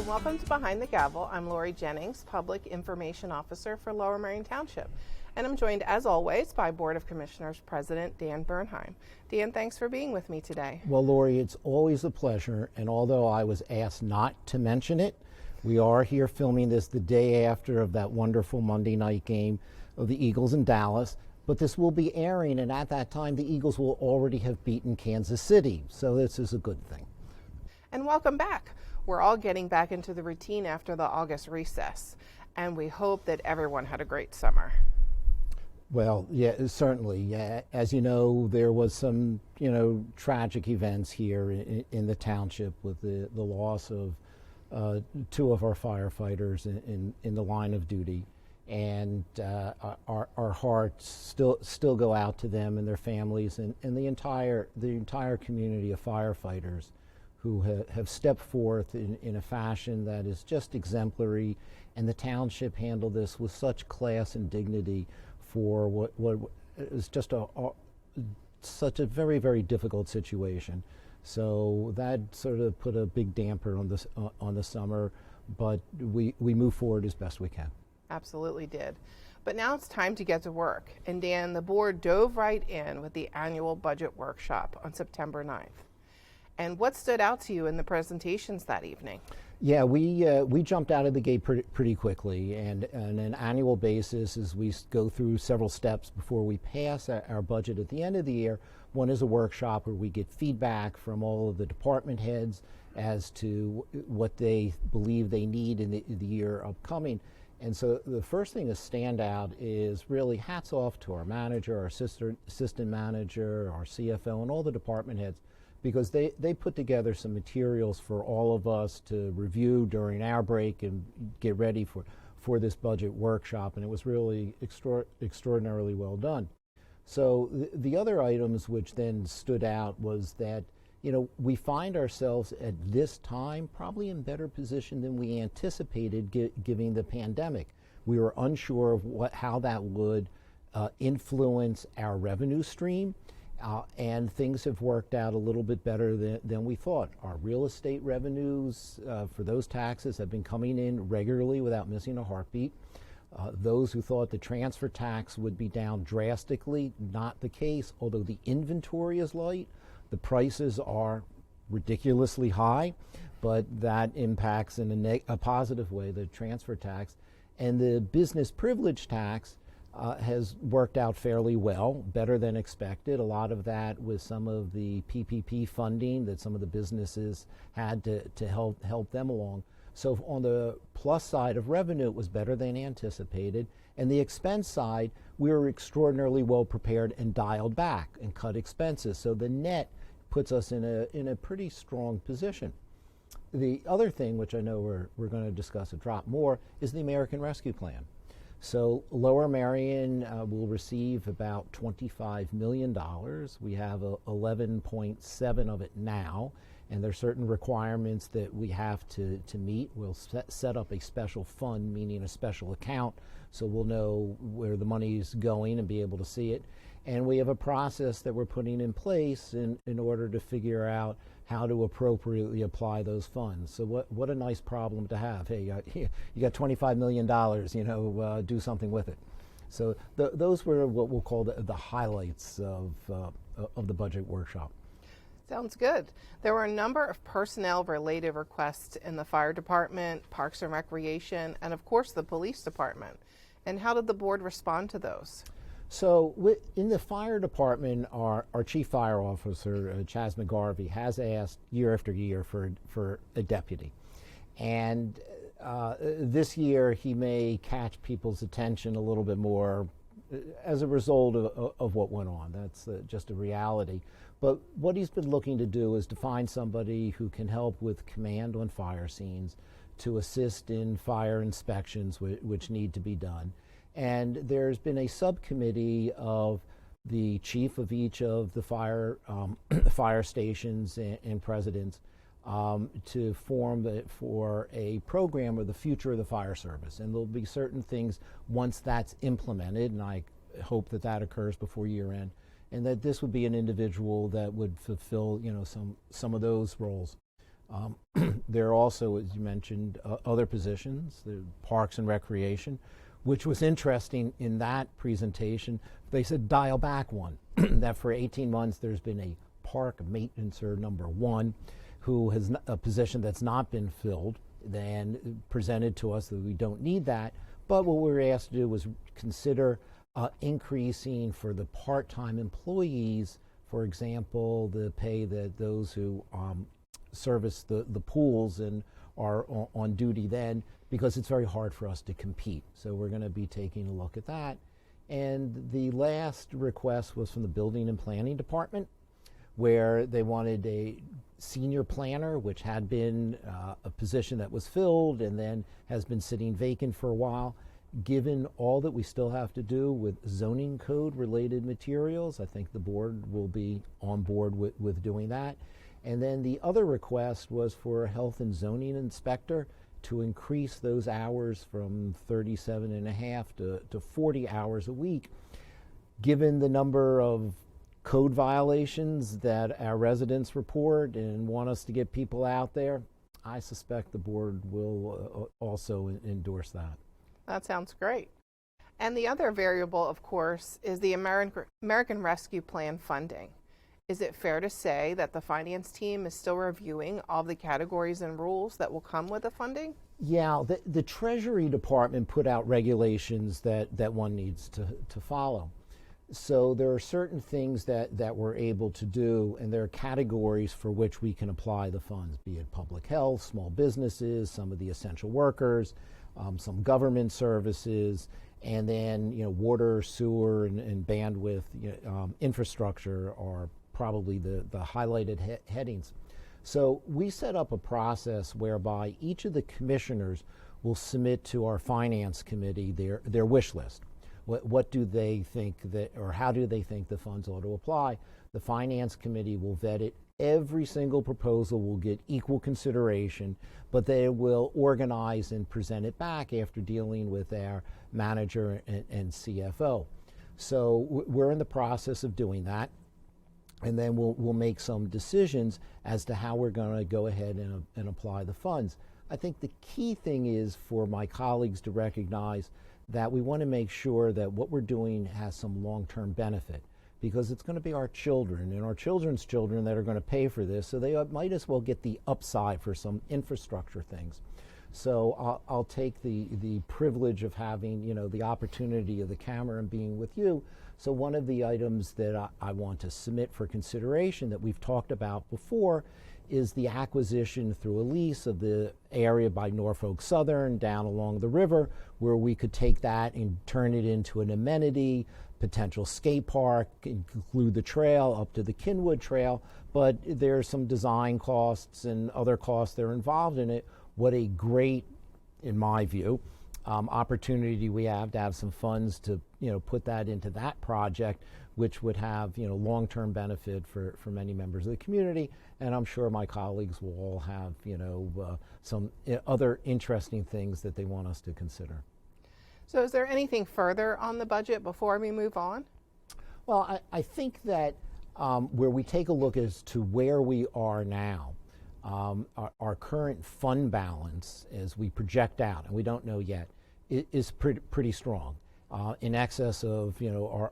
and welcome to Behind the Gavel. I'm Lori Jennings, Public Information Officer for Lower Merion Township, and I'm joined as always by Board of Commissioners President Dan Bernheim. Dan, thanks for being with me today. Well, Lori, it's always a pleasure, and although I was asked not to mention it, we are here filming this the day after of that wonderful Monday night game of the Eagles in Dallas, but this will be airing, and at that time the Eagles will already have beaten Kansas City, so this is a good thing. And welcome back. We're all getting back into the routine after the August recess, and we hope that everyone had a great summer. Well, yeah, certainly. Yeah. As you know, there was some, tragic events here in the township with the loss of two of our firefighters in the line of duty, and our hearts still go out to them and their families and the entire community of firefighters who have stepped forth in a fashion that is just exemplary, and the township handled this with such class and dignity for what is just such a very, very difficult situation. So that sort of put a big damper on the summer, but we move forward as best we can. Absolutely did. But now it's time to get to work. And Dan, the board dove right in with the annual budget workshop on September 9th. And what stood out to you in the presentations that evening? Yeah, we jumped out of the gate pretty quickly, and on an annual basis, as we go through several steps before we pass our budget at the end of the year, one is a workshop where we get feedback from all of the department heads as to what they believe they need in the year upcoming. And so the first thing to stand out is really hats off to our manager, our assistant manager, our CFO, and all the department heads, because they put together some materials for all of us to review during our break and get ready for this budget workshop, and it was really extraordinarily well done. So the other items which then stood out was that, we find ourselves at this time probably in better position than we anticipated given the pandemic. We were unsure of how that would influence our revenue stream. And things have worked out a little bit better than we thought. Our real estate revenues for those taxes have been coming in regularly without missing a heartbeat. Those who thought the transfer tax would be down drastically, not the case. Although the inventory is light, the prices are ridiculously high, but that impacts in a positive way the transfer tax. And the business privilege tax has worked out fairly well, better than expected. A lot of that was some of the PPP funding that some of the businesses had to help them along. So on the plus side of revenue, it was better than anticipated. And the expense side, we were extraordinarily well prepared and dialed back and cut expenses. So the net puts us in a pretty strong position. The other thing, which I know we're going to discuss a drop more, is the American Rescue Plan. So Lower Merion will receive about $25 million. We have 11.7 of it now, and there are certain requirements that we have to meet. We'll set up a special fund, meaning a special account, so we'll know where the money is going and be able to see it. And we have a process that we're putting in place in order to figure out how to appropriately apply those funds. So what a nice problem to have. Hey, you got $25 million, do something with it. So those were what we'll call the highlights of the budget workshop. Sounds good. There were a number of personnel-related requests in the fire department, parks and recreation, and of course the police department. And how did the board respond to those? So in the fire department, our chief fire officer, Chaz McGarvey, has asked year after year for a deputy. And this year he may catch people's attention a little bit more as a result of what went on. That's just a reality. But what he's been looking to do is to find somebody who can help with command on fire scenes, to assist in fire inspections which need to be done. And there's been a subcommittee of the chief of each of the fire stations and presidents to form for a program of the future of the fire service. And there'll be certain things once that's implemented, and I hope that occurs before year end, and that this would be an individual that would fulfill, some of those roles. There are also, as you mentioned, other positions, the Parks and Recreation, which was interesting in that presentation. They said dial back one, that for 18 months there's been a park maintenancer number one who has a position that's not been filled, then presented to us that we don't need that. But what we were asked to do was consider increasing for the part-time employees, for example, the pay that those who service the pools and are on duty then, because it's very hard for us to compete. So we're going to be taking a look at that. And the last request was from the Building and Planning Department, where they wanted a senior planner, which had been a position that was filled and then has been sitting vacant for a while. Given all that we still have to do with zoning code related materials, I think the board will be on board with doing that. And then the other request was for a health and zoning inspector to increase those hours from 37 and a half to 40 hours a week. Given the number of code violations that our residents report and want us to get people out there, I suspect the board will also endorse that. That sounds great. And the other variable, of course, is the American Rescue Plan funding. Is it fair to say that the finance team is still reviewing all the categories and rules that will come with the funding? Yeah, the Treasury Department put out regulations that one needs to follow. So there are certain things that we're able to do, and there are categories for which we can apply the funds, be it public health, small businesses, some of the essential workers, some government services, and then water, sewer, and bandwidth infrastructure are probably the highlighted headings. So we set up a process whereby each of the commissioners will submit to our finance committee their wish list. What do they think that, or how do they think the funds ought to apply? The finance committee will vet it. Every single proposal will get equal consideration, but they will organize and present it back after dealing with our manager and CFO. So we're in the process of doing that, and then we'll make some decisions as to how we're going to go ahead and apply the funds. I think the key thing is for my colleagues to recognize that we want to make sure that what we're doing has some long-term benefit, because it's going to be our children and our children's children that are going to pay for this, so they might as well get the upside for some infrastructure things. So I'll take the privilege of having the opportunity of the camera and being with you. So one of the items that I want to submit for consideration that we've talked about before is the acquisition through a lease of the area by Norfolk Southern down along the river, where we could take that and turn it into an amenity, potential skate park, include the trail up to the Kinwood Trail, but there's some design costs and other costs that are involved in it. What a great, in my view, opportunity we have to have some funds to put that into that project, which would have long-term benefit for many members of the community, and I'm sure my colleagues will all have some other interesting things that they want us to consider. So is there anything further on the budget before we move on? Well, I think that where we take a look as to where we are now, our current fund balance as we project out, and we don't know yet, is pretty strong. In excess of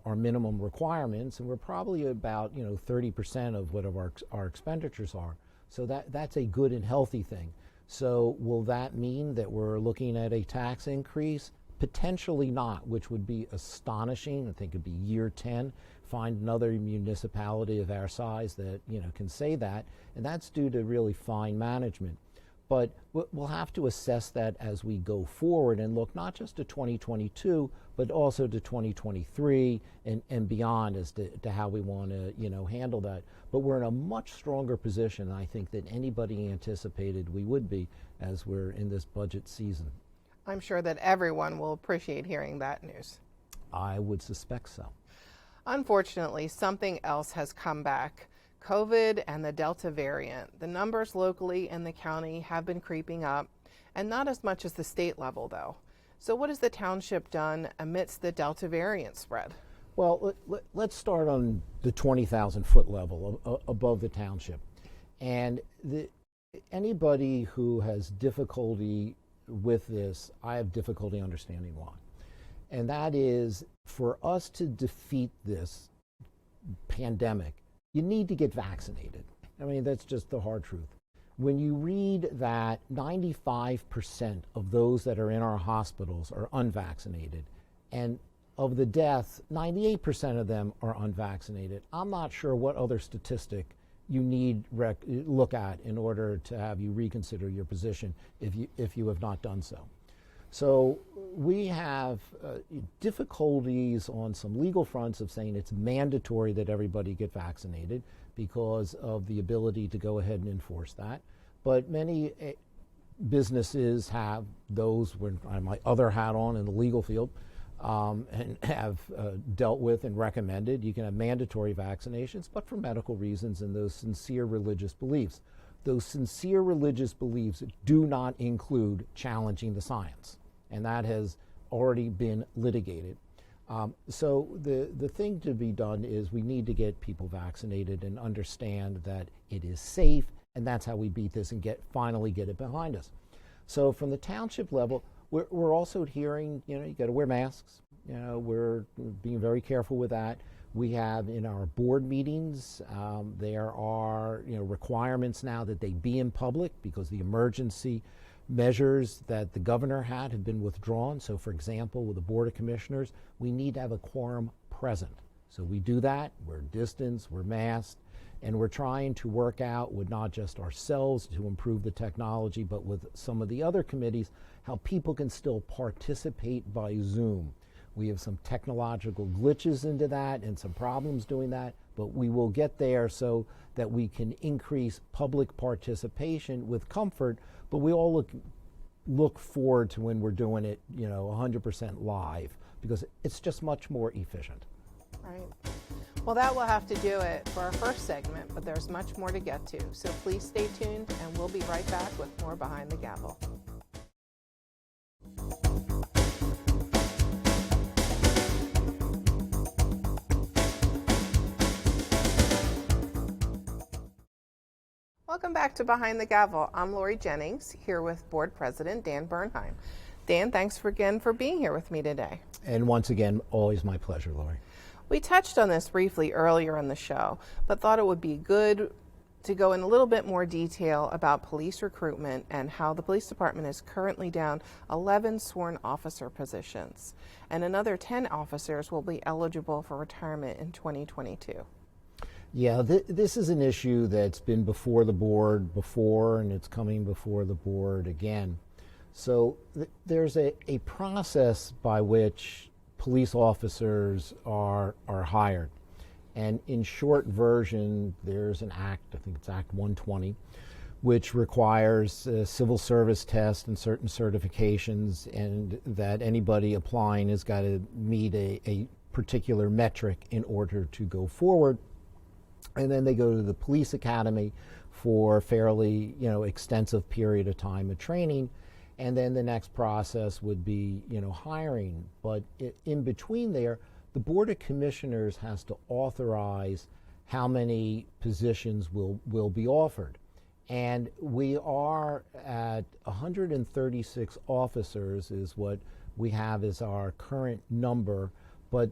our minimum requirements, and we're probably about 30% of what our expenditures are. So that's a good and healthy thing. So will that mean that we're looking at a tax increase? Potentially not, which would be astonishing. I think it'd be year 10. Find another municipality of our size that can say that, and that's due to really fine management. But we'll have to assess that as we go forward and look not just to 2022, but also to 2023 and beyond as to how we want to handle that. But we're in a much stronger position, I think, than anybody anticipated we would be as we're in this budget season. I'm sure that everyone will appreciate hearing that news. I would suspect so. Unfortunately, something else has come back. COVID and the Delta variant. The numbers locally in the county have been creeping up, and not as much as the state level, though. So what has the township done amidst the Delta variant spread? Well, let's start on the 20,000 foot level above the township. And Anybody who has difficulty with this, I have difficulty understanding why. And that is, for us to defeat this pandemic, you need to get vaccinated. I mean, that's just the hard truth. When you read that 95% of those that are in our hospitals are unvaccinated, and of the deaths, 98% of them are unvaccinated, I'm not sure what other statistic you need look at in order to have you reconsider your position if you have not done so. So we have difficulties on some legal fronts of saying it's mandatory that everybody get vaccinated because of the ability to go ahead and enforce that. But many businesses have those, when I have my other hat on in the legal field, and have dealt with and recommended. You can have mandatory vaccinations, but for medical reasons and those sincere religious beliefs. Those sincere religious beliefs do not include challenging the science, and that has already been litigated. So the thing to be done is we need to get people vaccinated and understand that it is safe, and that's how we beat this and finally get it behind us. So from the township level, we're also adhering, you got to wear masks. We're being very careful with that. We have in our board meetings, there are requirements now that they be in public because the emergency measures that the governor had have been withdrawn. So for example, with the Board of Commissioners, we need to have a quorum present. So we do that, we're distanced, we're masked, and we're trying to work out with not just ourselves to improve the technology, but with some of the other committees, how people can still participate by Zoom. We have some technological glitches into that and some problems doing that, but we will get there so that we can increase public participation with comfort, but we all look forward to when we're doing it, 100% live, because it's just much more efficient. Right. Well, that will have to do it for our first segment, but there's much more to get to. So please stay tuned, and we'll be right back with more Behind the Gavel. Welcome back to Behind the Gavel. I'm Lori Jennings, here with Board President Dan Bernheim. Dan, thanks again for being here with me today. And once again, always my pleasure, Lori. We touched on this briefly earlier in the show, but thought it would be good to go in a little bit more detail about police recruitment and how the police department is currently down 11 sworn officer positions, and another 10 officers will be eligible for retirement in 2022. Yeah, this is an issue that's been before the board before, and it's coming before the board again. So there's a process by which police officers are hired. And in short version, there's an act, I think it's Act 120, which requires a civil service test and certain certifications, and that anybody applying has got to meet a particular metric in order to go forward. And then they go to the police academy for a fairly, extensive period of time of training. And then the next process would be, hiring. But in between there, the Board of Commissioners has to authorize how many positions will be offered. And we are at 136 officers is what we have as our current number, but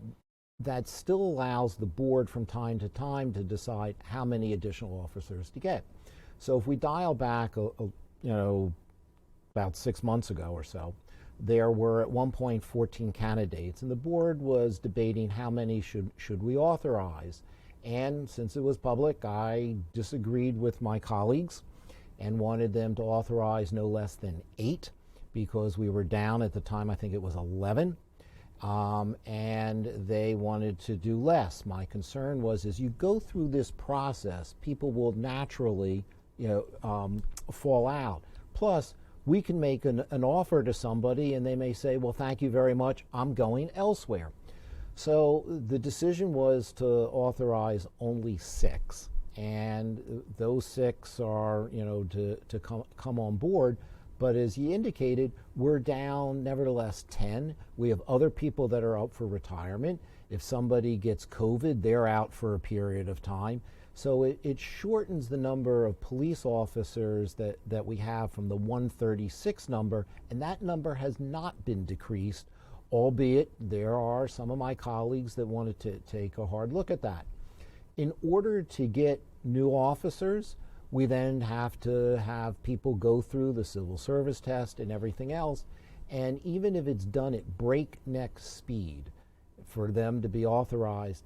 that still allows the board from time to time to decide how many additional officers to get. So if we dial back, about 6 months ago or so, there were at one point 14 candidates, and the board was debating how many should we authorize. And since it was public, I disagreed with my colleagues and wanted them to authorize no less than 8, because we were down at the time, I think it was 11. And they wanted to do less. My concern was, as you go through this process, people will naturally, fall out. Plus, we can make an offer to somebody and they may say, well, thank you very much, I'm going elsewhere. So the decision was to authorize only 6. And those 6 are, to come on board. But as you indicated, we're down, nevertheless, 10. We have other people that are up for retirement. If somebody gets COVID, they're out for a period of time. So it shortens the number of police officers that we have from the 136 number, and that number has not been decreased, albeit there are some of my colleagues that wanted to take a hard look at that. In order to get new officers, we then have to have people go through the civil service test and everything else, and even if it's done at breakneck speed for them to be authorized,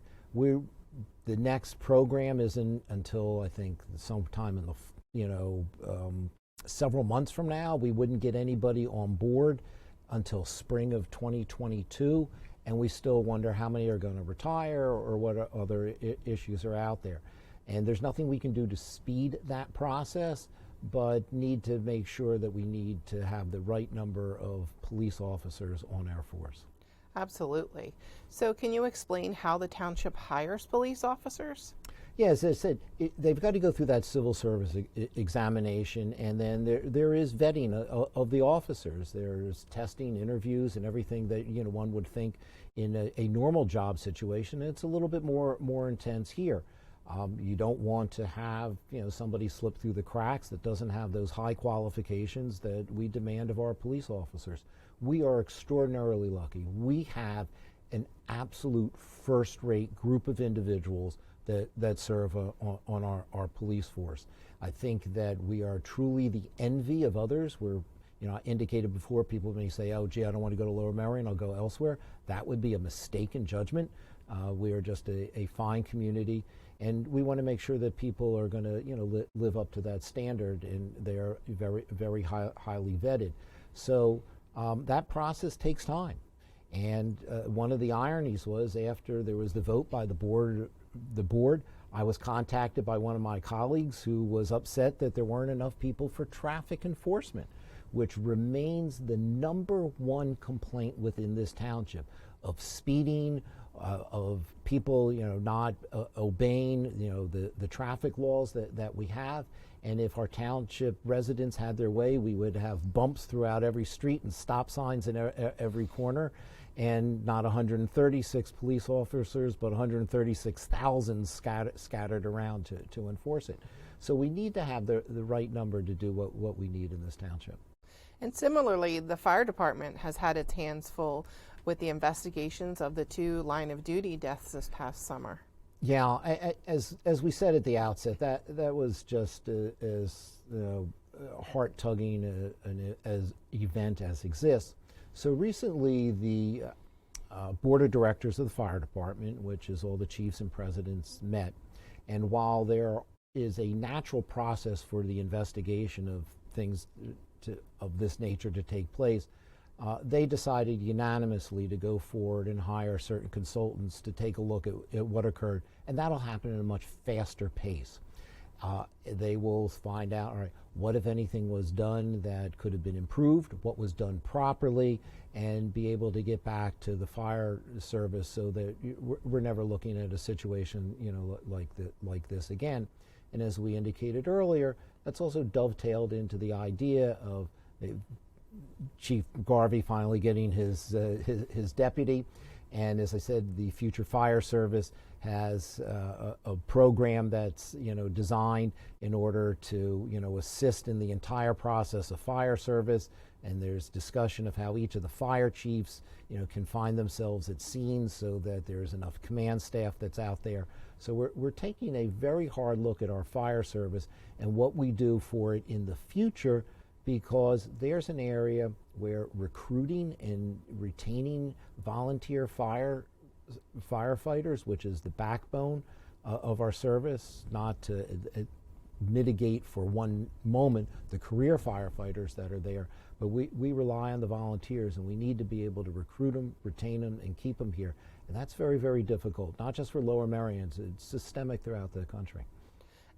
the next program isn't until I think sometime in the several months from now. We wouldn't get anybody on board until spring of 2022, and we still wonder how many are going to retire or what other issues are out there. And there's nothing we can do to speed that process, but need to make sure that we need to have the right number of police officers on our force. Absolutely. So can you explain how the township hires police officers? Yeah, as I said, they've got to go through that civil service examination, and then there is vetting of the officers. There's testing, interviews, and everything that one would think in a normal job situation. It's a little bit more intense here. You don't want to have somebody slip through the cracks that doesn't have those high qualifications that we demand of our police officers. We are extraordinarily lucky. We have an absolute first-rate group of individuals that serve on our police force. I think that we are truly the envy of others. I indicated before, people may say, oh, gee, I don't want to go to Lower Merion, I'll go elsewhere. That would be a mistaken judgment. We are just a fine community, and we want to make sure that people are going to live up to that standard, and they are very, very highly vetted. So that process takes time. And one of the ironies was, after there was the vote by the board, I was contacted by one of my colleagues who was upset that there weren't enough people for traffic enforcement, which remains the #1 complaint within this township, of speeding, of people not obeying the traffic laws that we have. And if our township residents had their way, we would have bumps throughout every street and stop signs in every corner, and not 136 police officers, but 136,000 scattered around to enforce it. So we need to have the right number to do what we need in this township. And similarly, the fire department has had its hands full with the investigations of the 2 line-of-duty deaths this past summer. Yeah, as we said at the outset, that was just as heart-tugging an event as exists. So recently, the board of directors of the fire department, which is all the chiefs and presidents, met. And while there is a natural process for the investigation of things of this nature to take place, they decided unanimously to go forward and hire certain consultants to take a look at what occurred, and that'll happen at a much faster pace. They will find out, all right, what, if anything, was done that could have been improved, what was done properly, and be able to get back to the fire service so that we're never looking at a situation like this again. And as we indicated earlier, that's also dovetailed into the idea of Chief Garvey finally getting his deputy. And as I said, the future fire service has a program that's designed in order to assist in the entire process of fire service. And there's discussion of how each of the fire chiefs can find themselves at scenes so that there's enough command staff that's out there. So we're taking a very hard look at our fire service and what we do for it in the future, because there's an area where recruiting and retaining volunteer firefighters, which is the backbone of our service, not to mitigate for one moment the career firefighters that are there, but we rely on the volunteers, and we need to be able to recruit them, retain them, and keep them here. And that's very, very difficult, not just for Lower Merion, it's systemic throughout the country.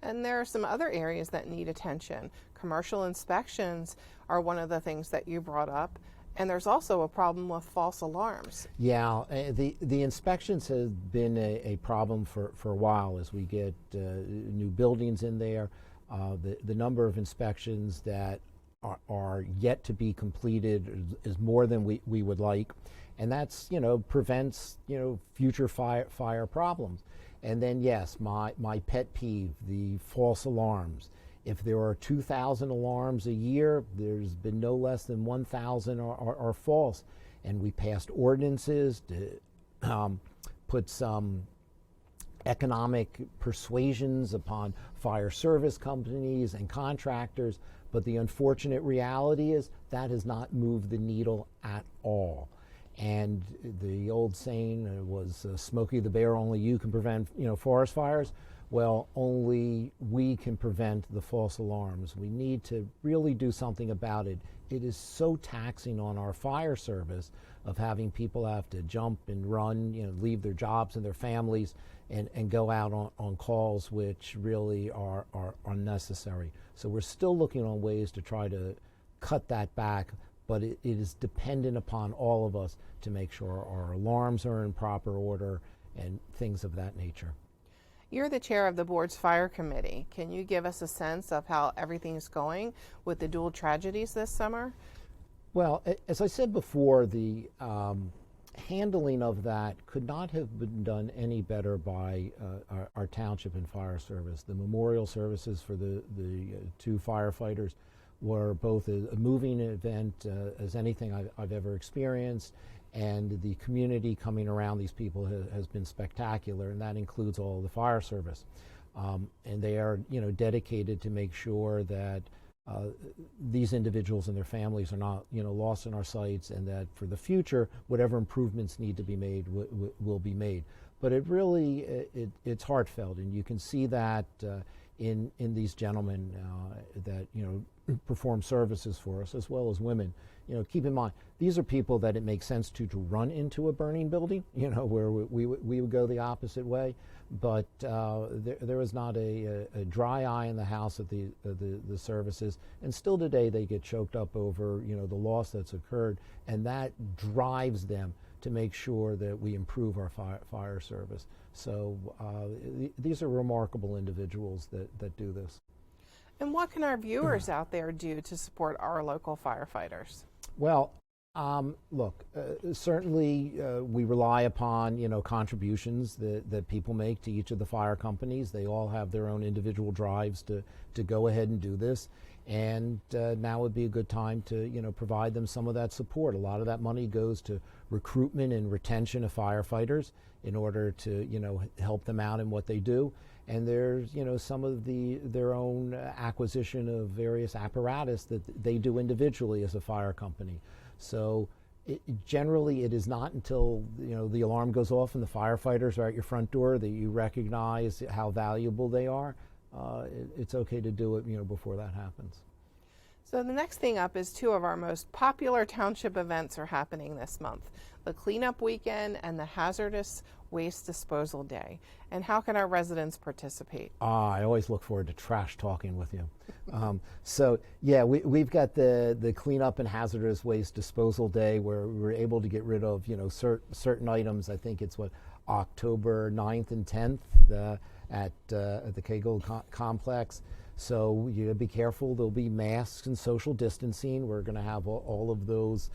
And there are some other areas that need attention. Commercial inspections are one of the things that you brought up. And there's also a problem with false alarms. Yeah, the inspections have been a problem for a while as we get new buildings in there. The number of inspections that are yet to be completed is more than we would like. And that's, prevents, future fire problems. And then, yes, my pet peeve, the false alarms. If there are 2,000 alarms a year, there's been no less than 1,000 are false. And we passed ordinances to put some economic persuasions upon fire service companies and contractors. But the unfortunate reality is that has not moved the needle at all. And the old saying was, Smokey the Bear, only you can prevent, forest fires. Well, only we can prevent the false alarms. We need to really do something about it. It is so taxing on our fire service of having people have to jump and run, leave their jobs and their families and go out on calls, which really are unnecessary. So we're still looking on ways to try to cut that back, but it is dependent upon all of us to make sure our alarms are in proper order and things of that nature. You're the chair of the board's fire committee. Can you give us a sense of how everything's going with the dual tragedies this summer? Well, as I said before, the handling of that could not have been done any better by our township and fire service. The memorial services for the two firefighters were both a moving event as anything I've ever experienced, and the community coming around these people has been spectacular, and that includes all of the fire service. And they are, dedicated to make sure that these individuals and their families are not, lost in our sights, and that for the future, whatever improvements need to be made will be made. But it really, it's heartfelt, and you can see that in these gentlemen that, perform services for us, as well as women. Keep in mind, these are people that it makes sense to run into a burning building, where we would go the opposite way. But there was not a dry eye in the house at the services, and still today they get choked up over the loss that's occurred, and that drives them to make sure that we improve our fire service. So these are remarkable individuals that do this. And what can our viewers out there do to support our local firefighters? Well, look, certainly we rely upon, contributions that people make to each of the fire companies. They all have their own individual drives to go ahead and do this. And now would be a good time to, provide them some of that support. A lot of that money goes to recruitment and retention of firefighters in order to, help them out in what they do. And there's, some of their own acquisition of various apparatus that they do individually as a fire company. So generally it is not until, the alarm goes off and the firefighters are at your front door that you recognize how valuable they are. It's okay to do it, before that happens. So the next thing up is two of our most popular township events are happening this month: the Cleanup Weekend and the Hazardous Waste Disposal Day. And how can our residents participate? I always look forward to trash talking with you. So yeah, we've got the Cleanup and Hazardous Waste Disposal Day, where we're able to get rid of certain items. I think it's October 9th and 10th at the Gavel complex. So you gotta be careful. There'll be masks and social distancing. We're going to have all of those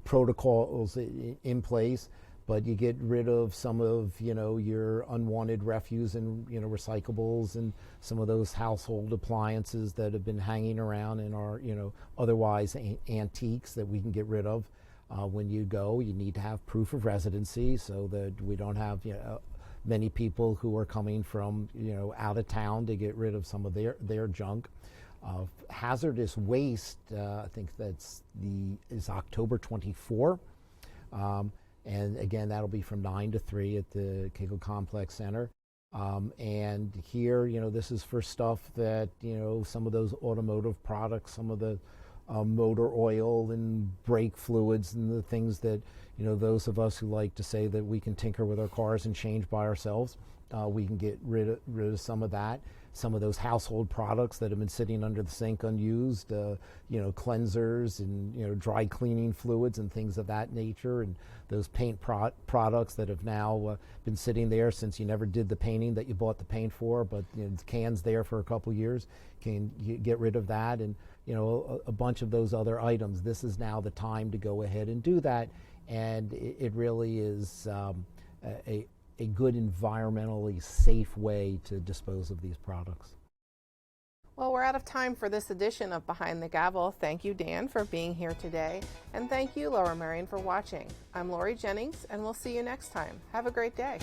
protocols in place. But you get rid of some of your unwanted refuse and recyclables and some of those household appliances that have been hanging around and are otherwise antiques that we can get rid of. When you go, you need to have proof of residency so that we don't have many people who are coming from out of town to get rid of some of their junk. Hazardous waste, I think is October 24. And again, that'll be from 9 to 3 at the Gavel Complex Center. And here, this is for stuff that, some of those automotive products, some of the motor oil and brake fluids and the things that, those of us who like to say that we can tinker with our cars and change by ourselves, we can get rid of some of that. Some of those household products that have been sitting under the sink unused, cleansers and dry cleaning fluids and things of that nature, and those paint products that have now been sitting there since you never did the painting that you bought the paint for, but the can's there for a couple years. Can you get rid of that? And a bunch of those other items. This is now the time to go ahead and do that, and it really is a good environmentally safe way to dispose of these products. Well, we're out of time for this edition of Behind the Gavel. Thank you, Dan, for being here today. And thank you, Lower Merion, for watching. I'm Lori Jennings, and we'll see you next time. Have a great day.